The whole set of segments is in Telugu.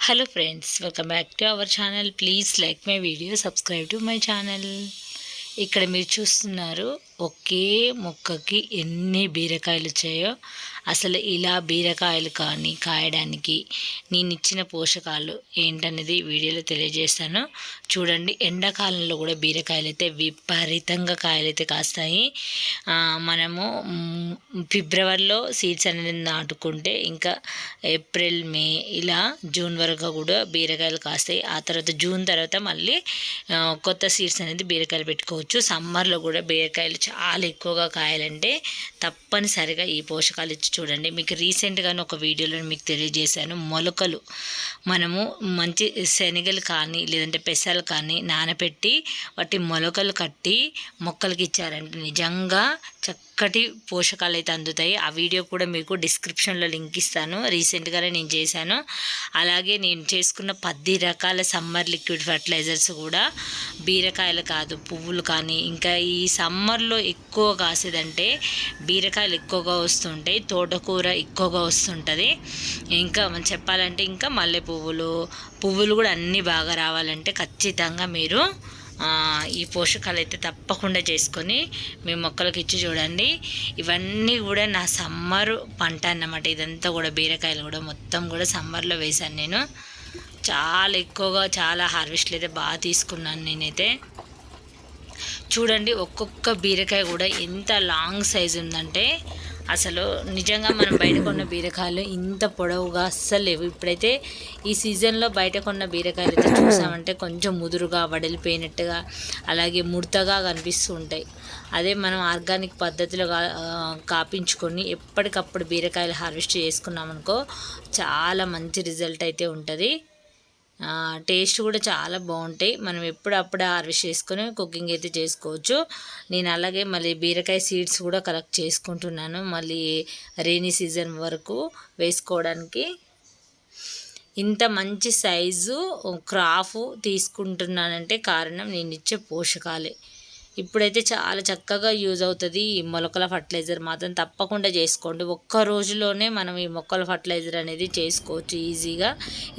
Hello friends, welcome back to our channel. Please like my video, subscribe to my channel. ఇక్కడ మీరు చూస్తున్నారు ఒకే మొక్కకి ఎన్ని బీరకాయలు వచ్చాయో. అసలు ఇలా బీరకాయలు కానీ కాయడానికి నేను ఇచ్చిన పోషకాలు ఏంటనేది వీడియోలో తెలియజేస్తాను. చూడండి, ఎండాకాలంలో కూడా బీరకాయలు అయితే విపరీతంగా కాయలు అయితే కాస్తాయి. మనము ఫిబ్రవరిలో సీడ్స్ అనేది నాటుకుంటే ఇంకా ఏప్రిల్ మే ఇలా జూన్ వరకు కూడా బీరకాయలు కాస్తాయి. ఆ తర్వాత జూన్ తర్వాత మళ్ళీ కొత్త సీడ్స్ అనేది బీరకాయలు పెట్టుకోవచ్చు. సమ్మర్లో కూడా బీరకాయలు చాలా ఎక్కువగా కాయాలంటే తప్పనిసరిగా ఈ పోషకాలు ఇచ్చి చూడండి. మీకు రీసెంట్గానే ఒక వీడియోలో మీకు తెలియజేశాను. మొలకలు మనము మంచి శనగలు కానీ లేదంటే పెసలు కానీ నానబెట్టి వాటి మొలకలు కట్టి మొక్కలకి ఇచ్చారంటే నిజంగా చక్కటి పోషకాలు అయితే అందుతాయి. ఆ వీడియో కూడా మీకు డిస్క్రిప్షన్లో లింక్ ఇస్తాను. రీసెంట్గానే నేను చేశాను. అలాగే నేను చేసుకున్న 10 రకాల సమ్మర్ లిక్విడ్ ఫర్టిలైజర్స్ కూడా బీరకాయలు కాదు, పువ్వులు కానీ ఇంకా ఈ సమ్మర్లో ఎక్కువ కాసేదంటే బీరకాయలు ఎక్కువగా వస్తుంటాయి, తోటకూర ఎక్కువగా వస్తుంటుంది. ఇంకా మనం చెప్పాలంటే ఇంకా మల్లె పువ్వులు కూడా అన్నీ బాగా రావాలంటే ఖచ్చితంగా మీరు ఈ పోషకాలు అయితే తప్పకుండా చేసుకొని మీ మొక్కలకు ఇచ్చి చూడండి. ఇవన్నీ కూడా నా సమ్మర్ పంట అన్నమాట. ఇదంతా కూడా బీరకాయలు కూడా మొత్తం కూడా సమ్మర్లో వేశాను నేను. చాలా ఎక్కువగా చాలా హార్వెస్ట్లు అయితే బాగా తీసుకున్నాను నేనైతే. చూడండి, ఒక్కొక్క బీరకాయ కూడా ఎంత లాంగ్ సైజు ఉందంటే అసలు నిజంగా మనం బయట కొన్న బీరకాయలు ఇంత పొడవుగా అస్సలు లేవు. ఇప్పుడైతే ఈ సీజన్లో బయట కొన్న బీరకాయలు అయితే చూసామంటే కొంచెం ముదురుగా వడిలిపోయినట్టుగా అలాగే ముడతగా కనిపిస్తూ ఉంటాయి. అదే మనం ఆర్గానిక్ పద్ధతిలో కాపించుకొని ఎప్పటికప్పుడు బీరకాయలు హార్వెస్ట్ చేసుకున్నామనుకో చాలా మంచి రిజల్ట్ అయితే ఉంటుంది. టేస్ట్ కూడా చాలా బాగుంటాయి. మనం ఎప్పుడప్పుడే హార్వెస్ట్ చేసుకొని కుకింగ్ అయితే చేసుకోవచ్చు. నేను అలాగే మళ్ళీ బీరకాయ సీడ్స్ కూడా కలెక్ట్ చేసుకుంటున్నాను మళ్ళీ రైనీ సీజన్ వరకు వేసుకోవడానికి. ఇంత మంచి సైజు క్రాఫ్ తీసుకుంటున్నానంటే కారణం నేను ఇచ్చే పోషకాలే. ఇప్పుడైతే చాలా చక్కగా యూజ్ అవుతుంది. ఈ మొలకల ఫర్టిలైజర్ మాత్రం తప్పకుండా చేసుకోండి. ఒక్క రోజులోనే మనం ఈ మొక్కల ఫర్టిలైజర్ అనేది చేసుకోవచ్చు ఈజీగా.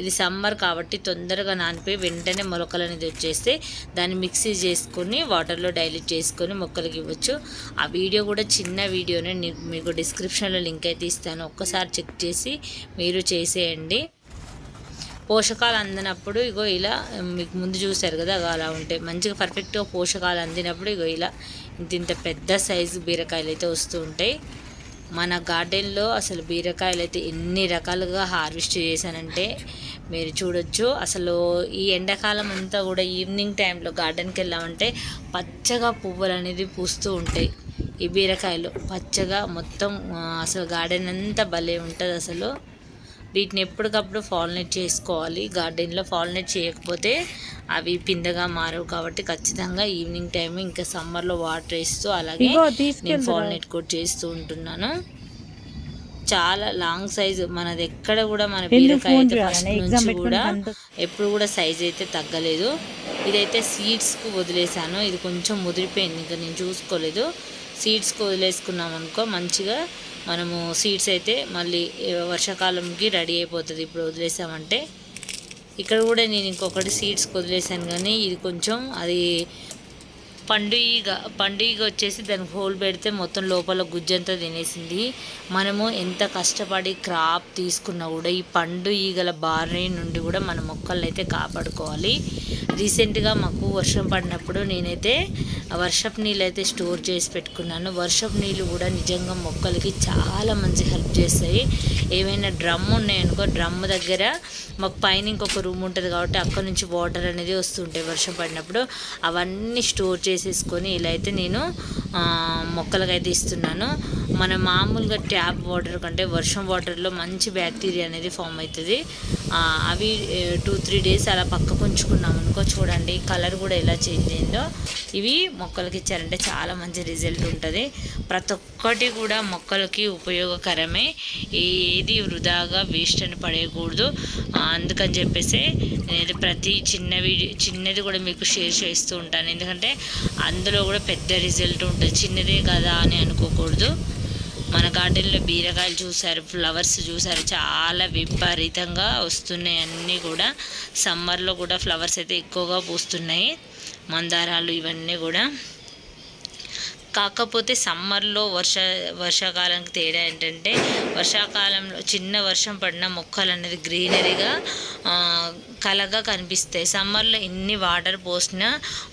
ఇది సమ్మర్ కాబట్టి తొందరగా నానిపోయి వెంటనే మొలకలు అనేది వచ్చేస్తే దాన్ని మిక్సీ చేసుకొని వాటర్లో డైల్యూట్ చేసుకొని మొక్కలకి ఇవ్వచ్చు. ఆ వీడియో కూడా చిన్న వీడియోనే మీకు డిస్క్రిప్షన్లో లింక్ అయితే ఇస్తాను. ఒక్కసారి చెక్ చేసి మీరు చేసేయండి. పోషకాలు అందినప్పుడు ఇగో ఇలా మీకు ముందు చూశారు కదా, అలా ఉంటాయి. మంచిగా పర్ఫెక్ట్గా పోషకాలు అందినప్పుడు ఇగో ఇలా ఇంత పెద్ద సైజు బీరకాయలు అయితే వస్తూ ఉంటాయి. మన గార్డెన్లో అసలు బీరకాయలు అయితే ఎన్ని రకాలుగా హార్వెస్ట్ చేశానంటే మీరు చూడొచ్చు. అసలు ఈ ఎండాకాలం అంతా కూడా ఈవినింగ్ టైంలో గార్డెన్కి వెళ్ళామంటే పచ్చగా పువ్వులు అనేది పూస్తూ ఉంటాయి. ఈ బీరకాయలు పచ్చగా మొత్తం అసలు గార్డెన్ అంతా భలే ఉంటుంది అసలు. వీటిని ఎప్పటికప్పుడు ఫాలినేట్ చేసుకోవాలి. గార్డెన్లో ఫాలినేట్ చేయకపోతే అవి పిందగా మారవు కాబట్టి ఖచ్చితంగా ఈవినింగ్ టైం ఇంకా సమ్మర్లో వాటర్ వేస్తూ అలాగే నేను ఫాలినేట్ కూడా చేస్తూ ఉంటున్నాను. చాలా లాంగ్ సైజు మనది ఎక్కడ కూడా మన బీరకాయ అయితే ఫస్ట్ నుంచి కూడా ఎప్పుడు కూడా సైజ్ అయితే తగ్గలేదు. ఇదైతే సీడ్స్కు వదిలేసాను. ఇది కొంచెం ముదిరిపోయింది, ఇంకా నేను చూసుకోలేదు. సీడ్స్కి వదిలేసుకున్నాం అనుకో మంచిగా మనము సీడ్స్ అయితే మళ్ళీ వర్షాకాలంకి రెడీ అయిపోతుంది. ఇప్పుడు వదిలేసామంటే ఇక్కడ కూడా నేను ఇంకొకటి సీడ్స్కి వదిలేసాను కానీ ఇది కొంచెం అది పండుగ వచ్చేసి దానికి హోల్ పెడితే మొత్తం లోపల గుజ్జంతా తినేసింది. మనము ఎంత కష్టపడి క్రాప్ తీసుకున్నా కూడా ఈ పండు ఈగల బారి నుండి కూడా మన మొక్కలను అయితే కాపాడుకోవాలి. రీసెంట్గా మాకు వర్షం పడినప్పుడు నేనైతే వర్షపు నీళ్ళు అయితే స్టోర్ చేసి పెట్టుకున్నాను. వర్షపు నీళ్ళు కూడా నిజంగా మొక్కలకి చాలా మంచి హెల్ప్ చేస్తాయి. ఏమైనా డ్రమ్ ఉన్నాయనుకో, డ్రమ్ దగ్గర మాకు పైన ఇంకొక రూమ్ ఉంటుంది కాబట్టి అక్కడ నుంచి వాటర్ అనేది వస్తుంటాయి వర్షం పడినప్పుడు. అవన్నీ స్టోర్ చేసేసుకొని ఇలా అయితే నేను మొక్కలకైతే ఇస్తున్నాను. మన మామూలుగా ట్యాప్ వాటర్ కంటే వర్షం వాటర్లో మంచి బ్యాక్టీరియా అనేది ఫామ్ అవుతుంది. అవి 2-3 డేస్ అలా పక్కకు ఉంచుకున్నాం అనుకో, చూడండి కలర్ కూడా ఎలా చేంజ్ అయిందో. ఇవి మొక్కలకి ఇచ్చారంటే చాలా మంచి రిజల్ట్ ఉంటుంది. ప్రతి ఒక్కటి కూడా మొక్కలకి ఉపయోగకరమే. ఏది వృధాగా వేస్ట్ అని పడేయకూడదు. అందుకని చెప్పేసి నేను ప్రతి చిన్నది కూడా మీకు షేర్ చేస్తూ ఉంటాను. ఎందుకంటే అందులో కూడా పెద్ద రిజల్ట్ ఉంటుంది, చిన్నదే కదా అని అనుకోకూడదు. మన గార్డెన్లో బీరకాయలు చూసారు, ఫ్లవర్స్ చూసారు, చాలా విపరీతంగా వస్తున్నాయి అన్నీ కూడా. సమ్మర్లో కూడా ఫ్లవర్స్ అయితే ఎక్కువగా పూస్తున్నాయి, మందారాలు ఇవన్నీ కూడా. కాకపోతే సమ్మర్లో వర్షాకాలానికి తేడా ఏంటంటే, వర్షాకాలంలో చిన్న వర్షం పడిన మొక్కలు అనేది గ్రీనరీగా కలగా కనిపిస్తాయి. సమ్మర్లో ఎన్ని వాటర్ పోసినా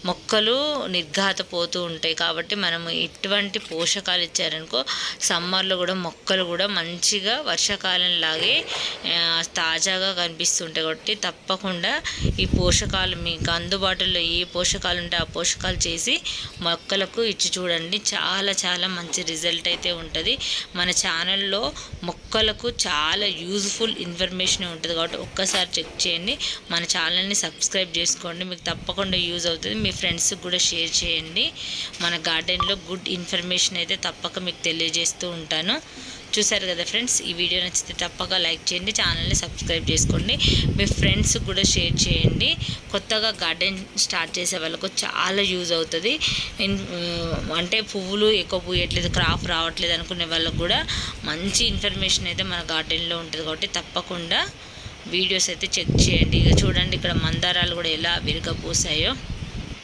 మొక్కలు నిర్ఘాతపోతూ ఉంటాయి. కాబట్టి మనము ఇటువంటి పోషకాలు ఇచ్చారనుకో, సమ్మర్లో కూడా మొక్కలు కూడా మంచిగా వర్షాకాలంలాగే తాజాగా కనిపిస్తుంటాయి. కాబట్టి తప్పకుండా ఈ పోషకాలు మీకు అందుబాటులో ఏ పోషకాలు ఉంటే ఆ పోషకాలు చేసి మొక్కలకు ఇచ్చి చూడండి. చాలా చాలా మంచి రిజల్ట్ అయితే ఉంటుంది. మన ఛానల్లో మొక్కలకు చాలా యూజ్ఫుల్ ఇన్ఫర్మేషన్ ఉంటుంది. కాబట్టి ఒక్కసారి చెక్ చేయండి. మన ఛానల్ని సబ్స్క్రైబ్ చేసుకోండి, మీకు తప్పకుండా యూజ్ అవుతుంది. మీ ఫ్రెండ్స్కి కూడా షేర్ చేయండి. మన గార్డెన్లో గుడ్ ఇన్ఫర్మేషన్ అయితే తప్పక మీకు తెలియజేస్తూ ఉంటాను. చూసారు కదా ఫ్రెండ్స్, ఈ వీడియో నచ్చితే తప్పక లైక్ చేయండి, ఛానల్ని సబ్స్క్రైబ్ చేసుకోండి, మీ ఫ్రెండ్స్కి కూడా షేర్ చేయండి. కొత్తగా గార్డెన్ స్టార్ట్ చేసే వాళ్ళకు చాలా యూజ్ అవుతుంది. అంటే పువ్వులు ఎక్కువ పూయట్లేదు, క్రాప్ రావట్లేదు అనుకునే వాళ్ళకు కూడా మంచి ఇన్ఫర్మేషన్ అయితే మన గార్డెన్లో ఉంటుంది. కాబట్టి తప్పకుండా వీడియోస్ అయితే చెక్ చేయండి. ఇక చూడండి, ఇక్కడ మందారాలు కూడా ఎలా విరగబూసాయో.